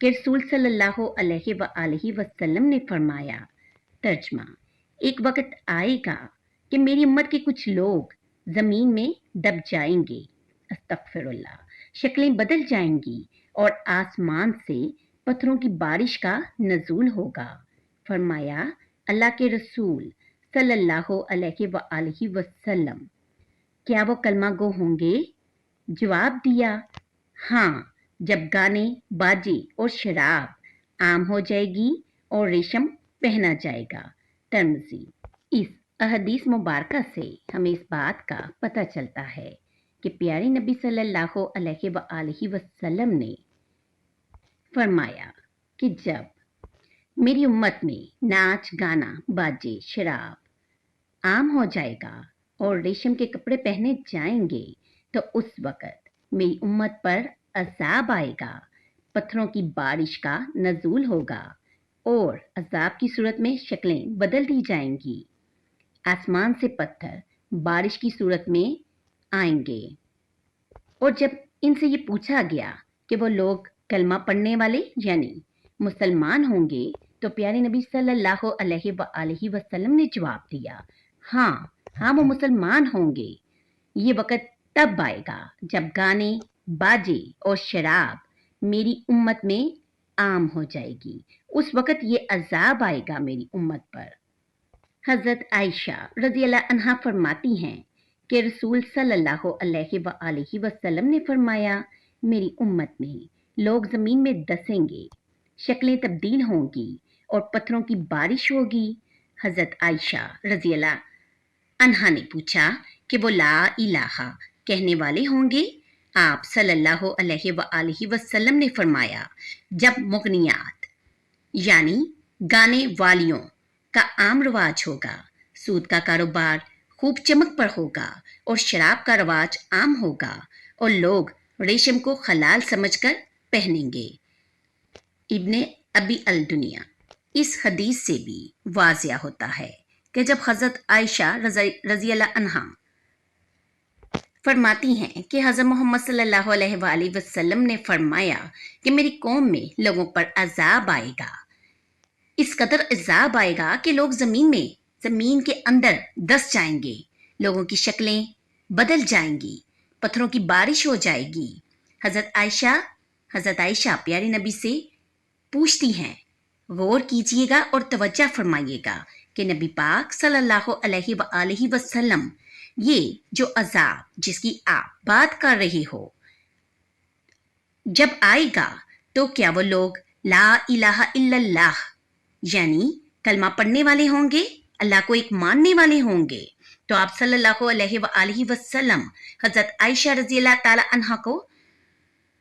کہ رسول صلی اللہ علیہ وآلہ وسلم نے فرمایا، ترجمہ، ایک وقت آئے گا کہ میری امت کے کچھ لوگ زمین میں دب جائیں گے، استغفر اللہ، شکلیں بدل جائیں گی اور آسمان سے پتھروں کی بارش کا نزول ہوگا۔ فرمایا، اللہ کے رسول صلی اللہ علیہ وآلہ وسلم، کیا وہ کلمہ گو ہوں گے؟ جواب دیا، ہاں، جب گانے، باجے اور شراب عام ہو جائے گی اور ریشم پہنا جائے گا۔ ترمذی۔ اس احادیث مبارکہ سے ہمیں اس بات کا پتہ چلتا ہے کہ پیارے نبی صلی اللہ علیہ وآلہ وسلم نے فرمایا کہ جب میری امت میں ناچ، گانا، باجے، شراب عام ہو جائے گا اور ریشم کے کپڑے پہنے جائیں گے تو اس وقت میری امت پر عذاب آئے گا، پتھروں کی بارش کا نزول ہوگا اور عذاب کی صورت میں شکلیں بدل دی جائیں گی۔ آسمان سے پتھر بارش کی صورت میں آئیں گے۔ اور جب ان سے یہ پوچھا گیا کہ وہ لوگ کلمہ پڑھنے والے یعنی مسلمان ہوں گے تو پیارے نبی صلی اللہ علیہ وآلہ وسلم نے جواب دیا، ہاں وہ مسلمان ہوں گے۔ یہ وقت تب آئے گا جب گانے، باجے اور شراب میری امت میں عام ہو جائے گی، اس وقت یہ عذاب آئے گا میری امت پر۔ حضرت عائشہ رضی اللہ عنہا فرماتی ہیں کہ رسول صلی اللہ علیہ وآلہ وسلم نے فرمایا، میری امت میں لوگ زمین میں دسیں گے، شکلیں تبدیل ہوں گی اور پتھروں کی بارش ہوگی۔ حضرت عائشہ رضی اللہ عنہا نے پوچھا کہ وہ لا الہ کہنے والے ہوں گے؟ آپ صلی اللہ علیہ وآلہ وسلم نے فرمایا، جب مغنیات یعنی گانے والیوں کا عام رواج ہوگا، سود کا کاروبار خوب چمک پر ہوگا اور شراب کا رواج عام ہوگا اور لوگ ریشم کو حلال سمجھ کر پہنیں گے۔ ابن ابی الدنیا۔ اس حدیث سے بھی واضح ہوتا ہے کہ جب حضرت عائشہ رضی اللہ عنہا فرماتی ہیں کہ حضرت محمد صلی اللہ علیہ وآلہ وسلم نے فرمایا کہ میری قوم میں لوگوں پر عذاب آئے گا، اس قدر عذاب آئے گا کہ لوگ زمین کے اندر دس جائیں گے، لوگوں کی شکلیں بدل جائیں گی، پتھروں کی بارش ہو جائے گی۔ حضرت عائشہ پیارے نبی سے پوچھتی ہیں، غور کیجئے گا اور توجہ فرمائیے گا کہ نبی پاک صلی اللہ علیہ وآلہ وسلم یہ جو عذاب جس کی آپ بات کر رہے ہو جب آئے گا تو کیا وہ لوگ لا الہ الا اللہ یعنی کلمہ پڑھنے والے ہوں گے، اللہ کو ایک ماننے والے ہوں گے؟ تو آپ صلی اللہ علیہ وآلہ وسلم حضرت عائشہ رضی اللہ تعالی عنہا کو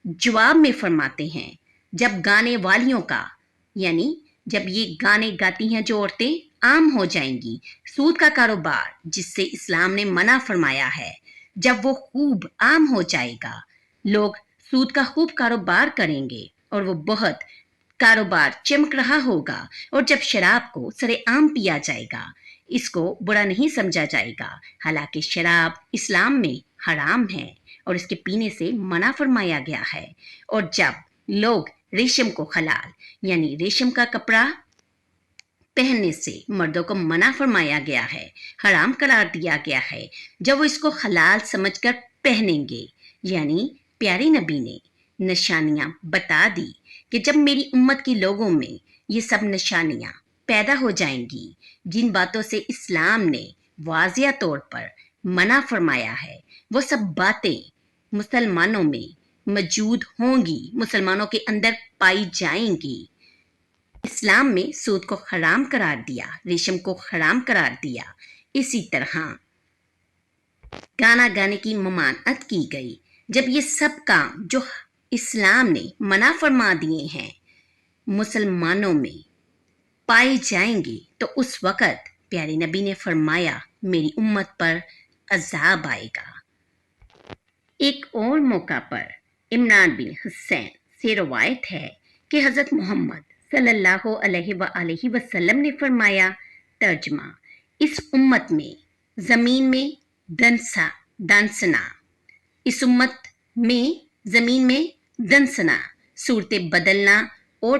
جواب میں فرماتے ہیں، جب گانے والیوں کا یعنی جب یہ گانے گاتی ہیں جو عورتیں عام ہو جائیں گی، سود کا کاروبار جس سے اسلام نے منع فرمایا ہے، جب وہ خوب عام ہو جائے گا، لوگ سود کا خوب کاروبار کریں گے اور وہ بہت کاروبار چمک رہا ہوگا، اور جب شراب کو سرے عام پیا جائے گا، اس کو برا نہیں سمجھا جائے گا، حالانکہ شراب اسلام میں حرام ہے اور اس کے پینے سے منع فرمایا گیا ہے، اور جب لوگ ریشم کو حلال یعنی ریشم کا کپڑا پہننے سے مردوں کو منع فرمایا گیا ہے، حرام قرار دیا گیا ہے، جب وہ اس کو حلال سمجھ کر پہنیں گے، یعنی پیارے نبی نے نشانیاں بتا دی کہ جب میری امت کے لوگوں میں یہ سب نشانیاں پیدا ہو جائیں گی، جن باتوں سے اسلام نے واضح طور پر منع فرمایا ہے، وہ سب باتیں مسلمانوں میں موجود ہوں گی، مسلمانوں کے اندر پائی جائیں گی۔ اسلام میں سود کو حرام قرار دیا، ریشم کو حرام قرار دیا، اسی طرح گانا گانے کی ممانعت کی گئی۔ جب یہ سب کام جو اسلام نے منع فرما دیے ہیں مسلمانوں میں پائے جائیں گے تو اس وقت پیارے نبی نے فرمایا میری امت پر عذاب آئے گا۔ ایک اور موقع پر عمران بن حسین سے روایت ہے کہ حضرت محمد صلی اللہ علیہ وآلہ وسلم نے فرمایا، ترجمہ، اس امت میں زمین میں دنسنا، اس امت میں زمین میں دنسنا، صورتیں بدلنا اور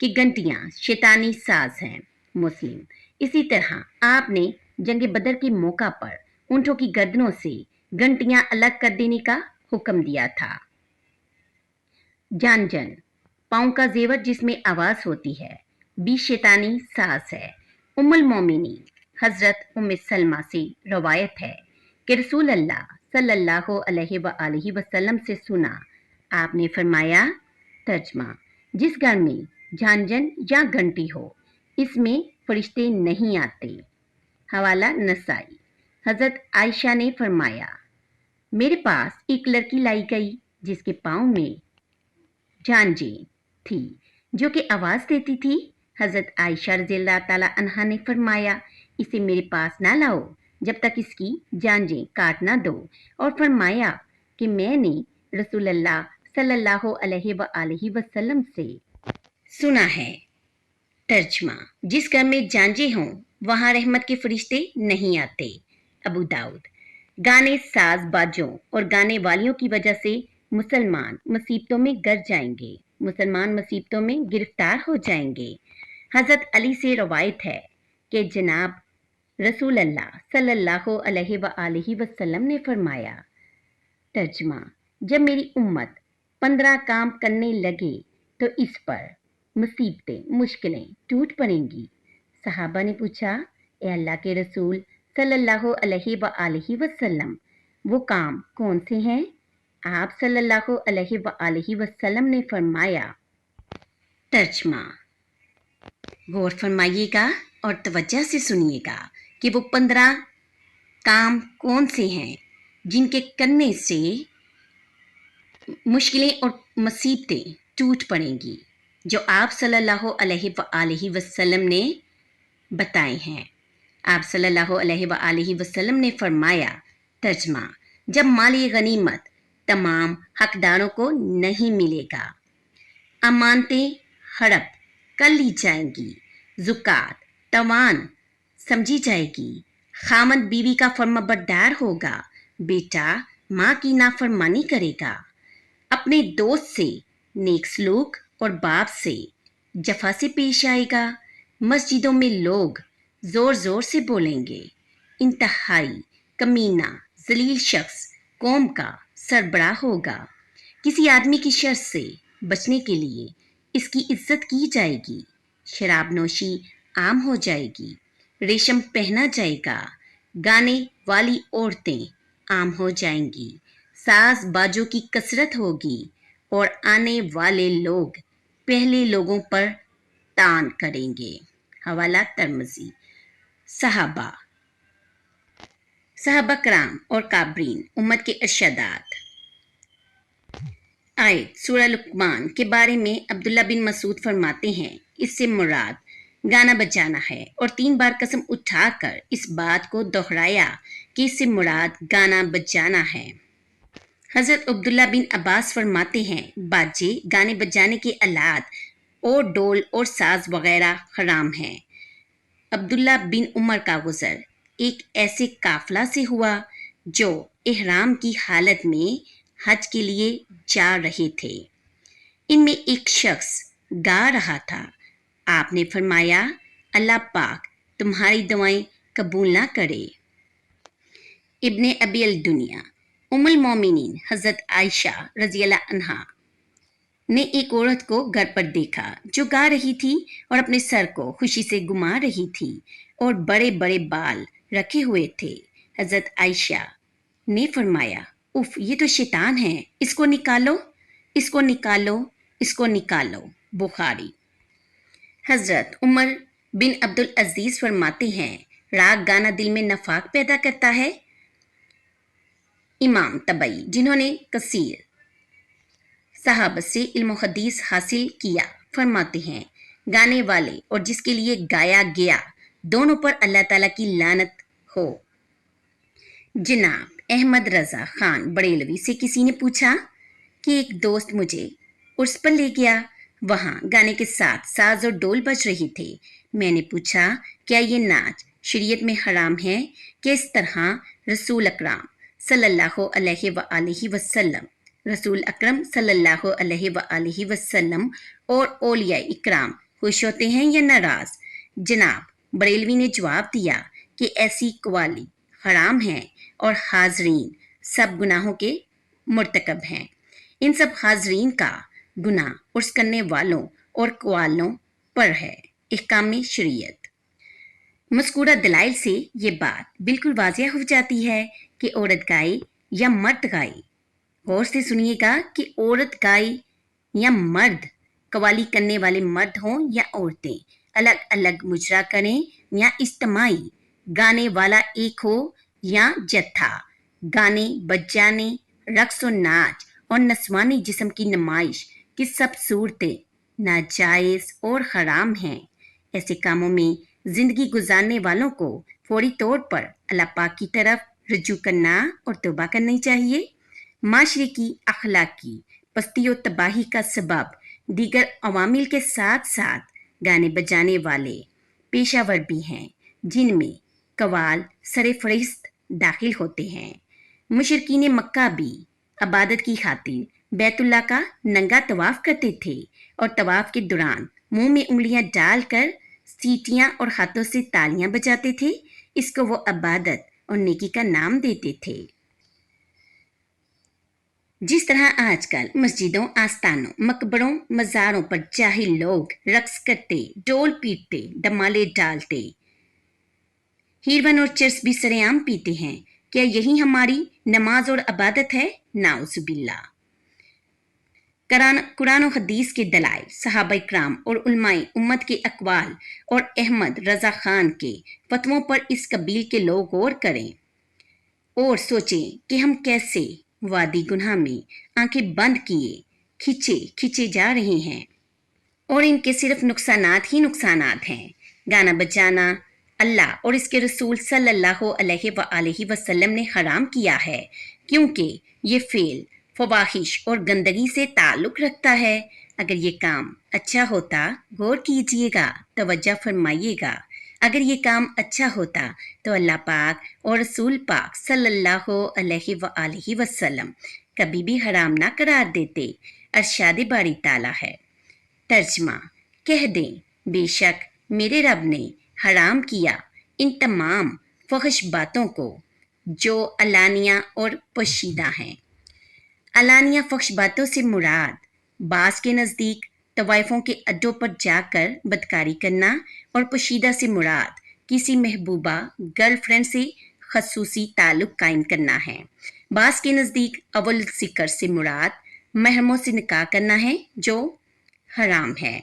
کہ گھنٹیاں شیطانی ساز ہیں۔ مسلم۔ اسی طرح آپ نے جنگ بدر کے موقع پر اونٹوں کی گردنوں سے گھنٹیاں الگ کر دینے کا حکم دیا تھا۔ جانجن، پاؤں کا زیور جس میں آواز ہوتی ہے، بھی شیطانی ساز ہے۔ ام المومنین حضرت ام سلمہ سے روایت ہے کہ رسول اللہ صلی اللہ علیہ وآلہ وسلم سے سنا، آپ نے فرمایا، ترجمہ، جس گھر میں جھانجن یا گھنٹی ہو اس میں فرشتے نہیں آتے۔ حوالہ نسائی۔ حضرت عائشہ نے فرمایا، میرے پاس ایک لڑکی لائی گئی جس کے پاؤں میں جھانجیں تھی جو کہ آواز دیتی تھی۔ حضرت عائشہ رضی اللہ تعالی عنہا نے فرمایا، اسے میرے پاس نہ لاؤ جب تک اس کی جھانجیں کاٹ نہ دو، اور فرمایا کہ میں نے رسول اللہ صلی اللہ علیہ وآلہ وسلم سے سنا ہے۔ ترجمہ، جس گھر میں جھانجیں ہوں وہاں رحمت کے فرشتے نہیں آتے۔ ابو داؤد۔ گانے ساز باجوں اور گانے والیوں کی وجہ سے مسلمان مصیبتوں میں گر جائیں گے، مسلمان مصیبتوں میں گرفتار ہو جائیں گے۔ حضرت علی سے روایت ہے کہ جناب رسول اللہ صلی اللہ علیہ وآلہ وسلم نے فرمایا، ترجمہ، جب میری امت 15 کام کرنے لگے تو اس پر مصیبتیں، مشکلیں ٹوٹ پڑیں گی۔ صحابہ نے پوچھا، اے اللہ کے رسول صلی اللہ علیہ وآلہ وسلم، وہ کام کون سے ہیں؟ آپ صلی اللہ علیہ وآلہ وسلم نے فرمایا، ترجمہ، غور فرمائیے گا اور توجہ سے سنیے گا کہ وہ 15 کام کون سے ہیں جن کے کرنے سے مشکلیں اور مصیبتیں ٹوٹ پڑیں گی، جو آپ صلی اللہ علیہ وآلہ وسلم نے بتائے ہیں۔ آپ صلی اللہ علیہ وآلہ وسلم نے فرمایا، ترجمہ، جب مال غنیمت تمام حقداروں کو نہیں ملے گا، امانتیں ہڑپ کر لی جائیں گی، زکوٰۃ توان سمجھی جائے گی، خامد بیوی کا فرما بردار ہوگا، بیٹا ماں کی نافرمانی کرے گا، اپنے دوست سے نیک سلوک اور باپ سے جفا سے پیش آئے گا، مسجدوں میں لوگ زور زور سے بولیں گے، انتہائی کمینہ ذلیل شخص قوم کا سربراہ ہوگا، کسی آدمی کی شر سے بچنے کے لیے اس کی عزت کی جائے گی، شراب نوشی عام ہو جائے گی، ریشم پہنا جائے گا، گانے والی عورتیں عام ہو جائیں گی، ساز باجوں کی کثرت ہوگی، اور آنے والے لوگ پہلے لوگوں پر تان کریں گے۔ حوالہ ترمذی۔ صحابہ کرام اور کابرین امت کے ارشادات۔ آیت سورہ لقمان کے بارے میں عبداللہ بن مسعود فرماتے ہیں، اس سے مراد گانا بجانا ہے، اور 3 بار قسم اٹھا کر اس بات کو دہرایا کہ اس سے مراد گانا بجانا ہے۔ حضرت عبداللہ بن عباس فرماتے ہیں، باجے، گانے بجانے کے آلات اور ڈول اور ساز وغیرہ حرام ہیں۔ عبداللہ بن عمر کا گزر ایک ایسے قافلہ سے ہوا جو احرام کی حالت میں حج کے لیے جا رہے تھے۔ ان میں ایک شخص گا رہا تھا۔ آپ نے فرمایا، اللہ پاک تمہاری دعائیں قبول نہ کرے۔ ابن ابی الدنیا۔ ام المومنین حضرت عائشہ رضی اللہ عنہا نے ایک عورت کو گھر پر دیکھا جو گا رہی تھی اور اپنے سر کو خوشی سے گھما رہی تھی اور بڑے بڑے بال رکھے ہوئے تھے۔ حضرت عائشہ نے فرمایا، اف، یہ تو شیطان ہے، اس کو نکالو، اس کو نکالو، اس کو نکالو۔ بخاری۔ حضرت عمر بن عبدالعزیز فرماتے ہیں، راگ گانا دل میں نفاق پیدا کرتا ہے۔ امام طبری، جنہوں نے کثیر صحابہ سے علم و حدیث حاصل کیا، فرماتے ہیں، گانے والے اور جس کے لیے گایا گیا دونوں پر اللہ تعالیٰ کی لعنت ہو۔ جناب احمد رضا خان بریلوی سے کسی نے پوچھا کہ ایک دوست مجھے عرس پر لے گیا، وہاں گانے کے ساتھ ساز اور ڈول بج رہے تھے۔ میں نے پوچھا، کیا یہ ناچ شریعت میں حرام ہے؟ کہ اس طرح رسول اکرم صلی اللہ علیہ وآلہ وسلم، رسول اکرم صلی اللہ علیہ وآلہ وسلم اور اولیاء اکرام خوش ہوتے ہیں یا ناراض؟ جناب بریلوی نے جواب دیا کہ ایسی قوالی حرام ہیں اور حاضرین سب گناہوں کے مرتکب ہیں۔ ان سب حاضرین کا گناہ عرس کرنے والوں اور قوالوں پر ہے۔ احکام شریعت۔ مذکورہ دلائل سے یہ بات بالکل واضح ہو جاتی ہے کہ عورت گائے یا مرد گائے۔ غور سے سنیے گا کہ عورت گائے یا مرد، قوالی کرنے والے مرد ہوں یا عورتیں، الگ الگ مجرا کریں یا اجتماعی، گانے والا ایک ہو یا جتھا، گانے بجانے، رقص و ناچ اور نسوانی جسم کی نمائش کی سب صورتیں ناجائز اور حرام ہیں۔ ایسے کاموں میں زندگی گزارنے والوں کو فوری طور پر اللہ پاک کی طرف رجوع کرنا اور توبہ کرنی چاہیے۔ معاشرے کی اخلاقی پستی و تباہی کا سبب دیگر عوامل کے ساتھ ساتھ گانے بجانے والے پیشہ ور بھی ہیں، جن میں قوال سر فہرست داخل ہوتے ہیں۔ مشرکین مکہ بھی عبادت کی خاطر بیت اللہ کا ننگا طواف کرتے تھے اور طواف کے دوران منہ میں انگلیاں ڈال کر سیٹیاں اور ہاتھوں سے تالیاں بجاتے تھے۔ اس کو وہ عبادت اور نیکی کا نام دیتے تھے۔ جس طرح آج کل مسجدوں، آستانوں، مقبروں، مزاروں پر جاہل لوگ رقص کرتے، ڈول پیٹتے، دمالے ڈالتے، ہیروین اور چرس بھی سرے عام پیتے ہیں، کیا یہی ہماری نماز اور عبادت ہے؟ نعوذ باللہ۔ قرآن و حدیث کے دلائل، صحابہ کرام اور علماء امت کے اقوال اور احمد رضا خان کے فتووں پر اس قبیل کے لوگ غور کریں اور سوچیں کہ ہم کیسے وادی گناہ میں آنکھیں بند کیے کھچے جا رہے ہیں، اور ان کے صرف نقصانات ہی نقصانات ہیں۔ گانا بجانا اللہ اور اس کے رسول صلی اللہ علیہ وآلہ وسلم نے حرام کیا ہے، کیونکہ یہ فعل فواحش اور گندگی سے تعلق رکھتا ہے۔ اگر یہ کام اچھا ہوتا، غور کیجئے گا، توجہ فرمائیے گا، اگر یہ کام اچھا ہوتا تو اللہ پاک اور رسول پاک صلی اللہ علیہ وآلہ وسلم کبھی بھی حرام نہ قرار دیتے۔ ارشاد باری تعالیٰ ہے۔ ترجمہ: کہہ دیں بے شک میرے رب نے حرام کیا ان تمام فحش باتوں کو جو علانیہ اور پوشیدہ ہیں۔ علانیہ فحش باتوں سے مراد بعض کے نزدیک طوائفوں کے اڈوں پر جا کر بدکاری کرنا، اور پوشیدہ سے مراد کسی محبوبہ گرل فرینڈ سے خصوصی تعلق قائم کرنا ہے۔ بعض کے نزدیک اول ذکر سے مراد محرموں سے نکاح کرنا ہے، جو حرام ہے۔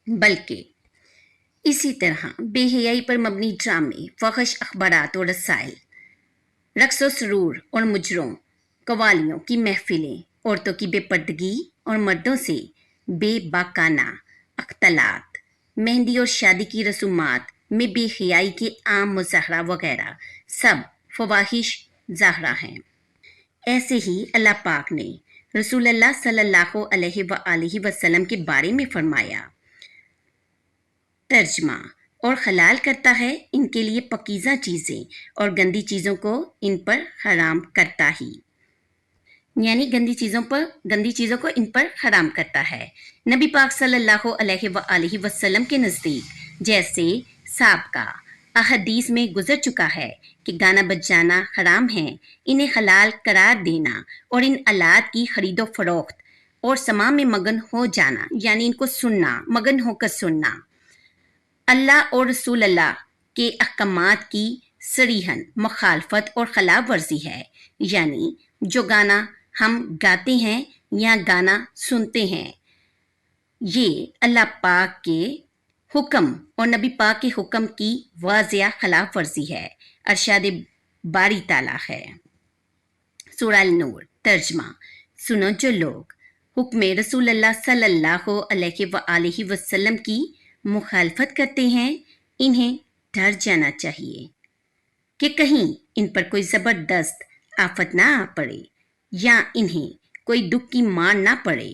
بلکہ اسی طرح بے حیائی پر مبنی ڈرامے، فحش اخبارات اور رسائل، رقص و سرور اور مجروں، قوالیوں کی محفلیں، عورتوں کی بے پردگی اور مردوں سے بے باکانہ اختلاط، مہندی اور شادی کی رسومات میں بے حیائی کے عام مظاہرہ وغیرہ سب فواحش ظاہرہ ہیں۔ ایسے ہی اللہ پاک نے رسول اللہ صلی اللہ علیہ وآلہ وسلم کے بارے میں فرمایا۔ ترجمہ: اور حلال کرتا ہے ان کے لیے پاکیزہ چیزیں اور گندی چیزوں کو ان پر حرام کرتا ہی، یعنی گندی چیزوں کو ان پر حرام کرتا ہے۔ نبی پاک صلی اللہ علیہ وآلہ وسلم کے نزدیک جیسے سابقہ احادیث میں گزر چکا ہے کہ گانا بجانا حرام ہے، انہیں حلال قرار دینا اور ان آلات کی خرید و فروخت اور سماع میں مگن ہو جانا، یعنی ان کو سننا، مگن ہو کر سننا، اللہ اور رسول اللہ کے احکامات کی صریحاً مخالفت اور خلاف ورزی ہے۔ یعنی جو گانا ہم گاتے ہیں یا گانا سنتے ہیں، یہ اللہ پاک کے حکم اور نبی پاک کے حکم کی واضح خلاف ورزی ہے۔ ارشاد باری تعالیٰ ہے۔ سورہ النور۔ ترجمہ: سنو جو لوگ حکم رسول اللہ صلی اللہ علیہ وآلہ وسلم کی مخالفت کرتے ہیں، انہیں ڈر جانا چاہیے کہ کہیں ان پر کوئی زبردست آفت نہ آ پڑے یا انہیں کوئی دکھ کی مار نہ پڑے۔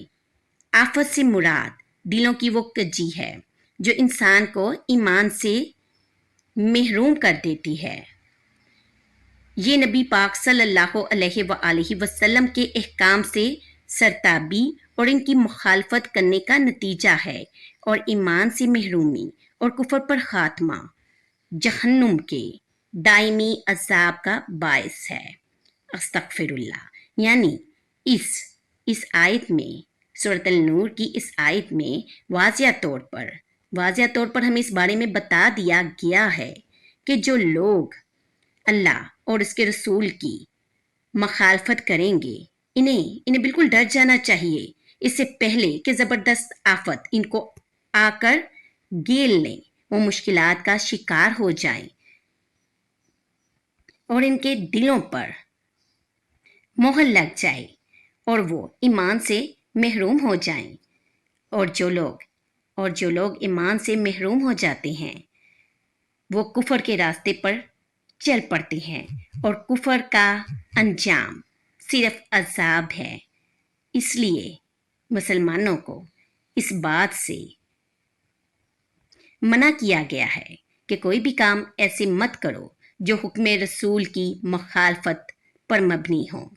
آفت سے مراد دلوں کی وہ کجی ہے جو انسان کو ایمان سے محروم کر دیتی ہے۔ یہ نبی پاک صلی اللہ علیہ وآلہ وسلم کے احکام سے سرتابی اور ان کی مخالفت کرنے کا نتیجہ ہے، اور ایمان سے محرومی اور کفر پر خاتمہ جہنم کے دائمی عذاب کا باعث ہے۔ استغفر اللہ۔ یعنی اس آیت میں، سورۃ النور کی اس آیت میں واضح طور پر ہمیں اس بارے میں بتا دیا گیا ہے کہ جو لوگ اللہ اور اس کے رسول کی مخالفت کریں گے انہیں بالکل ڈر جانا چاہیے، اس سے پہلے کہ زبردست آفت ان کو آ کر گھیر لیں، وہ مشکلات کا شکار ہو جائیں اور ان کے دلوں پر مہر لگ جائے اور وہ ایمان سے محروم ہو جائیں۔ اور جو لوگ ایمان سے محروم ہو جاتے ہیں وہ کفر کے راستے پر چل پڑتے ہیں، اور کفر کا انجام صرف عذاب ہے۔ اس لیے مسلمانوں کو اس بات سے منع کیا گیا ہے کہ کوئی بھی کام ایسے مت کرو جو حکم رسول کی مخالفت پر مبنی ہو۔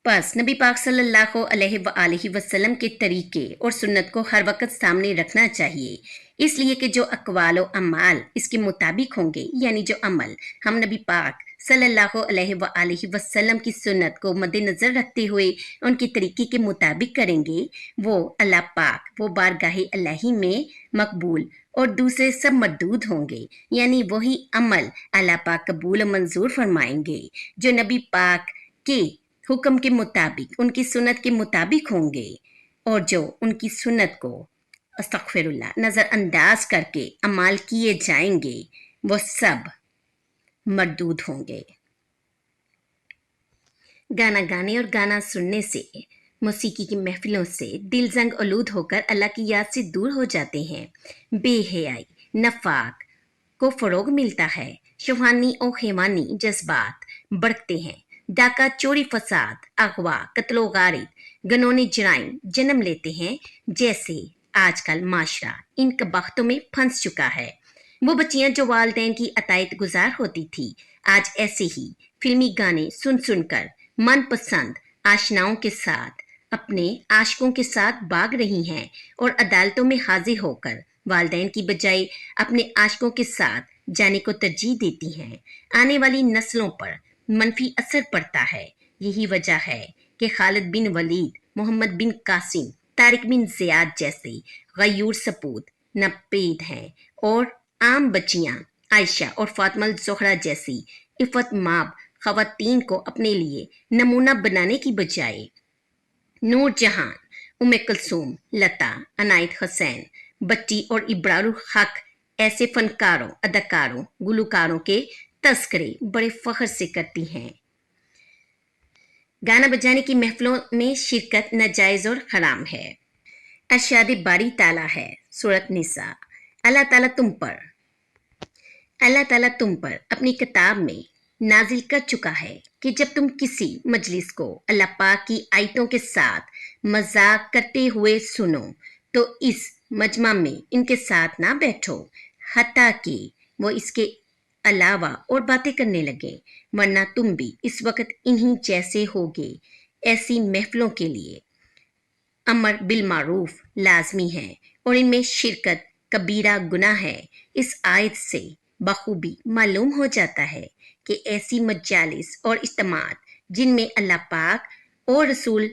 پس نبی پاک صلی اللہ علیہ وآلہ وسلم کے طریقے اور سنت کو ہر وقت سامنے رکھنا چاہیے، اس لیے کہ جو اقوال و اعمال اس کے مطابق ہوں گے، یعنی جو عمل ہم نبی پاک صلی اللہ علیہ وآلہ وسلم کی سنت کو مد نظر رکھتے ہوئے ان کے طریقے کے مطابق کریں گے، وہ اللہ پاک وہ بارگاہ الہی میں مقبول اور دوسرے سب مردود ہوں گے، یعنی وہی عمل اللہ پاک قبول و منظور فرمائیں گے جو نبی پاک کے حکم کے مطابق ان کی سنت کے مطابق ہوں گے، اور جو ان کی سنت کو استغفر اللہ نظر انداز کر کے اعمال کیے جائیں گے وہ سب مردود ہوں گے۔ گانا گانے اور گانا سننے سے، موسیقی کی محفلوں سے دل زنگ آلود ہو کر اللہ کی یاد سے دور ہو جاتے ہیں، بے حیائی، نفاق کو فروغ ملتا ہے، شہوانی اور حیوانی جذبات بڑھتے ہیں، ڈاکہ چوری فساد اغوا قتل و غارت گنونے جرائم جنم لیتے ہیں، جیسے آج کل معاشرہ ان قباحتوں میں پھنس چکا ہے۔ وہ بچیاں جو والدین کی اطاعت گزار ہوتی تھی آج ایسے ہی فلمی گانے سن کر من پسند آشناؤں کے ساتھ اپنے عاشقوں کے ساتھ بھاگ رہی ہیں، اور عدالتوں میں حاضر ہو کر والدین کی بجائے اپنے عاشقوں کے ساتھ جانے کو ترجیح دیتی ہیں۔ آنے والی نسلوں پر منفی اثر پڑتا ہے۔ یہی وجہ ہے کہ خالد بن ولید، محمد بن قاسم، طارق بن زیاد جیسے غیور سپوت ناپید ہیں، اور عام بچیاں عائشہ اور فاطمہ الزہرا جیسی عفت مآب خواتین کو اپنے لیے نمونہ بنانے کی بجائے نور جہاں، ام کلثوم، لتا، عنایت حسین، بٹی اور ابرار الحق ایسے فنکاروں، اداکاروں، گلوکاروں کے تذکرے بڑے فخر سے کرتی ہیں۔ گانا بجانے کی محفلوں میں شرکت ناجائز اور حرام ہے۔ ارشاد باری تعالیٰ ہے، سورۃ نساء، اللہ تعالیٰ تم پر اپنی کتاب میں نازل کر چکا ہے کہ جب تم کسی مجلس کو اللہ پاک کی آیتوں کے ساتھ مذاق کرتے ہوئے سنو تو اس مجمع میں ان کے ساتھ نہ بیٹھو حتیٰ کہ وہ اس کے علاوہ اور باتیں کرنے لگے، ورنہ تم بھی اس وقت انہی جیسے ہوگے۔ ایسی محفلوں کے لیے امر بالمعروف لازمی ہے اور ان میں شرکت کبیرہ گناہ ہے۔ اس آیت سے بخوبی معلوم ہو جاتا ہے کہ ایسی مجالس اور اجتماعات جن میں اللہ پاک اور رسول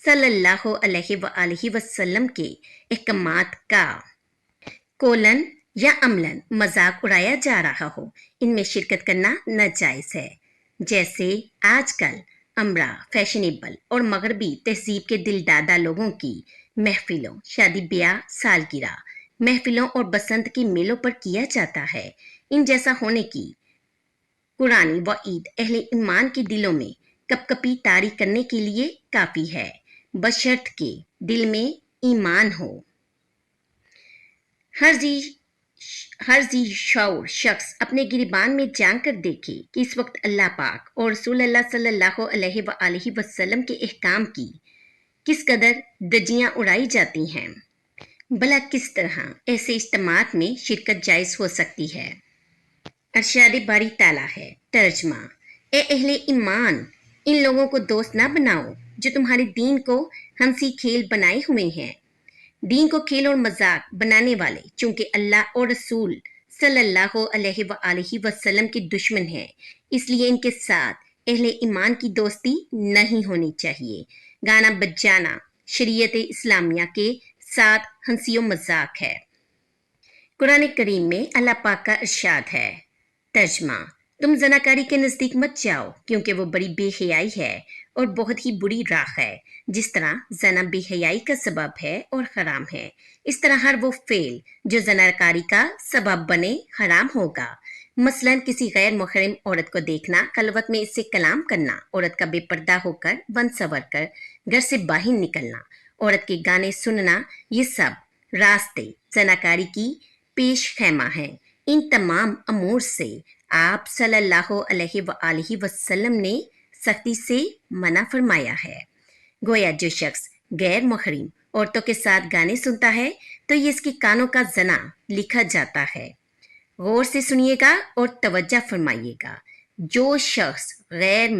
صلی اللہ علیہ وآلہ وسلم کے احکامات کا قولاً یا عملاً مذاق اڑایا جا رہا ہو، ان میں شرکت کرنا ناجائز ہے۔ جیسے آج کل امرا فیشنیبل اور مغربی تہذیب کے دل دادا لوگوں کی محفلوں، شادی بیاہ، سالگرہ محفلوں اور بسنت کے میلوں پر کیا جاتا ہے، ان جیسا ہونے کی قرآنی وعید اہل ایمان کے دلوں میں کپکپی طاری کرنے کے لیے کافی ہے، بشرط کہ دل میں ایمان ہو۔ ہر ذی شعور شخص اپنے گریبان میں جان کر دیکھے کہ اس وقت اللہ پاک اور رسول اللہ صلی اللہ علیہ وآلہ وسلم کے احکام کی کس قدر دھجیاں اڑائی جاتی ہیں، بھلا کس طرح ایسے اجتماعات میں شرکت جائز ہو سکتی ہے۔ ارشاد باری تعالیٰ ہے، ترجمہ، اے اہل ایمان، ان لوگوں کو دوست نہ بناؤ جو تمہارے دین کو ہنسی کھیل بنائے ہوئے ہیں، دین کو کھیل اور مذاق بنانے والے چونکہ اللہ اور رسول صلی اللہ علیہ وآلہ وسلم کے دشمن ہیں، اس لیے ان کے ساتھ اہل ایمان کی دوستی نہیں ہونی چاہیے۔ گانا بجانا شریعت اسلامیہ کے ساتھ ہنسی و مذاق ہے۔ قرآن کریم میں اللہ پاک کا ارشاد ہے، ترجمہ: تم زناکاری کے نزدیک مت جاؤ کیونکہ وہ بڑی بے حیائی ہے اور بہت ہی بری راہ ہے۔ جس طرح زنا بے حیائی کا سبب ہے اور حرام ہے، اس طرح ہر وہ فعل جو زناکاری کا سبب بنے حرام ہوگا۔ مثلاً کسی غیر محرم عورت کو دیکھنا، خلوت میں اس سے کلام کرنا، عورت کا بے پردہ ہو کر بن سور کر گھر سے باہر نکلنا، عورت کے گانے سننا، یہ سب راستے زناکاری کی پیش خیمہ ہیں۔ ان تمام امور سے آپ صلی اللہ علیہ وآلہ وسلم نے سختی سے منع فرمایا ہے۔ گویا جو شخص غیر محرم عورتوں کے ساتھ گانے سنتا ہے تو یہ اس کے کانوں کا زنا لکھا جاتا ہے۔ غور سے سنیے گا اور توجہ فرمائیے گا۔ جو شخص غیر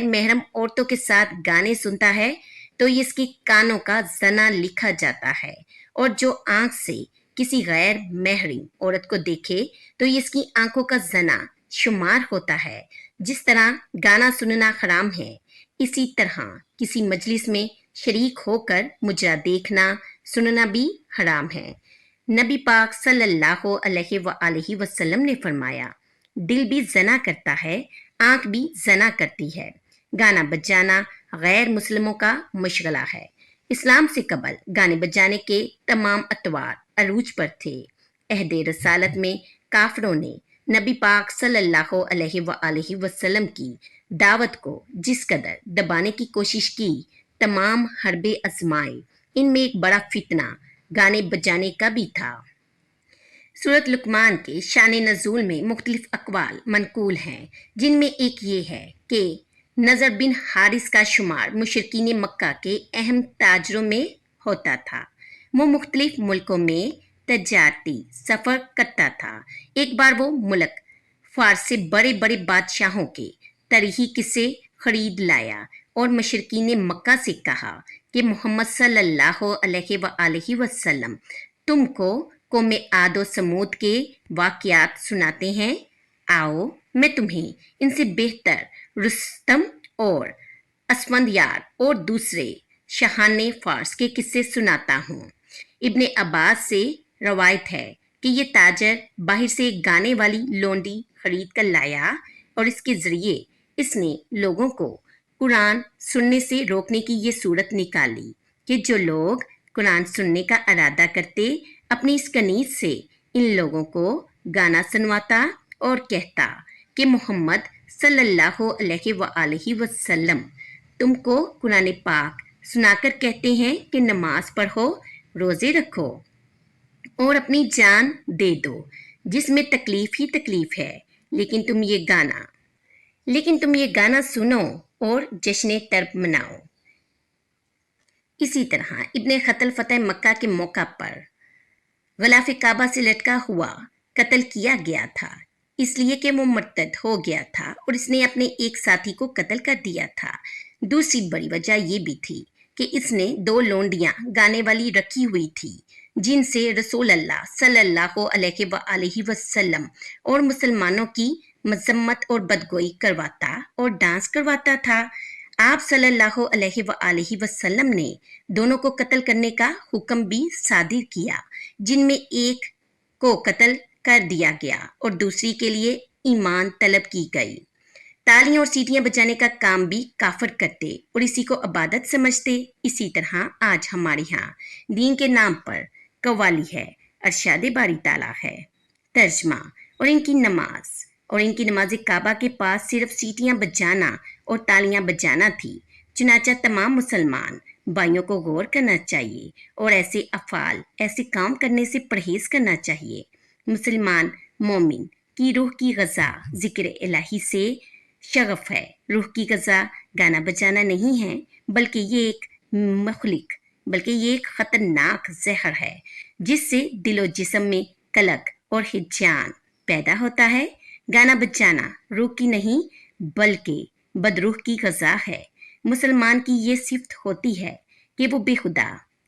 محرم عورتوں کے ساتھ گانے سنتا ہے تو یہ اس کے کانوں کا زنا لکھا جاتا ہے، اور جو آنکھ سے کسی غیر محرم عورت کو دیکھے تو یہ اس کی آنکھوں کا زنا شمار ہوتا ہے۔ جس طرح گانا سننا حرام ہے، اسی طرح کسی مجلس میں شریک ہو کر مجرا دیکھنا سننا بھی حرام ہے۔ نبی پاک صلی اللہ علیہ وآلہ وسلم نے فرمایا، دل بھی زنا کرتا ہے، آنکھ بھی زنا کرتی ہے۔ گانا بجانا غیر مسلموں کا مشغلہ ہے۔ اسلام سے قبل گانے بجانے کے تمام اطوار عروج پر تھے۔ عہد رسالت میں کافروں نے نبی پاک صلی اللہ علیہ وآلہ وسلم کی دعوت کو جس قدر دبانے کی کوشش کی، تمام حربے آزمائے، ان میں ایک بڑا فتنہ گانے بجانے کا بھی تھا۔ سورۃ لقمان کے شان نزول میں مختلف اقوال منقول ہیں، جن میں ایک یہ ہے کہ نضر بن حارث کا شمار مشرکین مکہ کے اہم تاجروں میں ہوتا تھا۔ وہ مختلف ملکوں میں تجارتی سفر کرتا تھا۔ ایک بار وہ ملک فارس سے بڑے بڑے بادشاہوں کے تاریخی قصے خرید لایا اور مشرکین مکہ سے کہا کہ محمد صلی اللہ علیہ وآلہ وسلم تم کو قوم عاد و سمود کے واقعات سناتے ہیں، آؤ میں تمہیں ان سے بہتر رستم اور اسفندیار اور دوسرے شاہان فارس کے قصے سناتا ہوں۔ ابن عباس سے روایت ہے کہ یہ تاجر باہر سے ایک گانے والی لونڈی خرید کر لایا اور اس کے ذریعے اس نے لوگوں کو قرآن سننے سے روکنے کی یہ صورت نکالی کہ جو لوگ قرآن سننے کا ارادہ کرتے اپنی اس کنیز سے ان لوگوں کو گانا سنواتا اور کہتا کہ محمد صلی اللہ علیہ وآلہ وسلم تم کو قرآن پاک سنا کر کہتے ہیں کہ نماز پڑھو، روزے رکھو اور اپنی جان دے دو، جس میں تکلیف ہی تکلیف ہے، لیکن تم یہ گانا سنو اور جشن طرب مناؤ۔ اسی طرح ابن خطل فتح مکہ کے موقع پر غلاف کعبہ سے لٹکا ہوا قتل کیا گیا تھا، اس لیے کہ وہ مرتد ہو گیا تھا اور اس نے اپنے ایک ساتھی کو قتل کر دیا تھا۔ دوسری بڑی وجہ یہ بھی تھی کہ اس نے 2 لونڈیاں گانے والی رکھی ہوئی تھی، جن سے رسول اللہ صلی اللہ علیہ وآلہ وسلم اور مسلمانوں کی مذمت اور بدگوئی کرواتا اور ڈانس کرواتا تھا۔ آپ صلی اللہ علیہ وآلہ وسلم نے دونوں کو قتل کرنے کا حکم بھی صادر کیا، جن میں ایک کو قتل کر دیا گیا اور دوسری کے لیے ایمان طلب کی گئی۔ تالیاں اور سیٹیاں بجانے کا کام بھی کافر کرتے اور اسی کو عبادت سمجھتے۔ اسی طرح آج ہمارے ہاں دین کے نام پر قوالی ہے، ارشاد باری تعالیٰ ہے، ترجمہ: اور ان کی نماز کعبہ کے پاس صرف سیٹیاں بجانا اور تالیاں بجانا تھی۔ چنانچہ تمام مسلمان بھائیوں کو غور کرنا چاہیے اور ایسے افعال، ایسے کام کرنے سے پرہیز کرنا چاہیے۔ مسلمان مومن کی روح کی غذا ذکر الہی سے شغف ہے۔ روح کی غذا گانا بجانا نہیں ہے، بلکہ یہ ایک خطرناک زہر ہے جس سے دل و جسم میں قلق اور ہیجان پیدا ہوتا ہے۔ گانا بجانا روح کی نہیں بلکہ بدروح کی غذا ہے۔ مسلمان کی یہ صفت ہوتی ہے کہ وہ بے خدا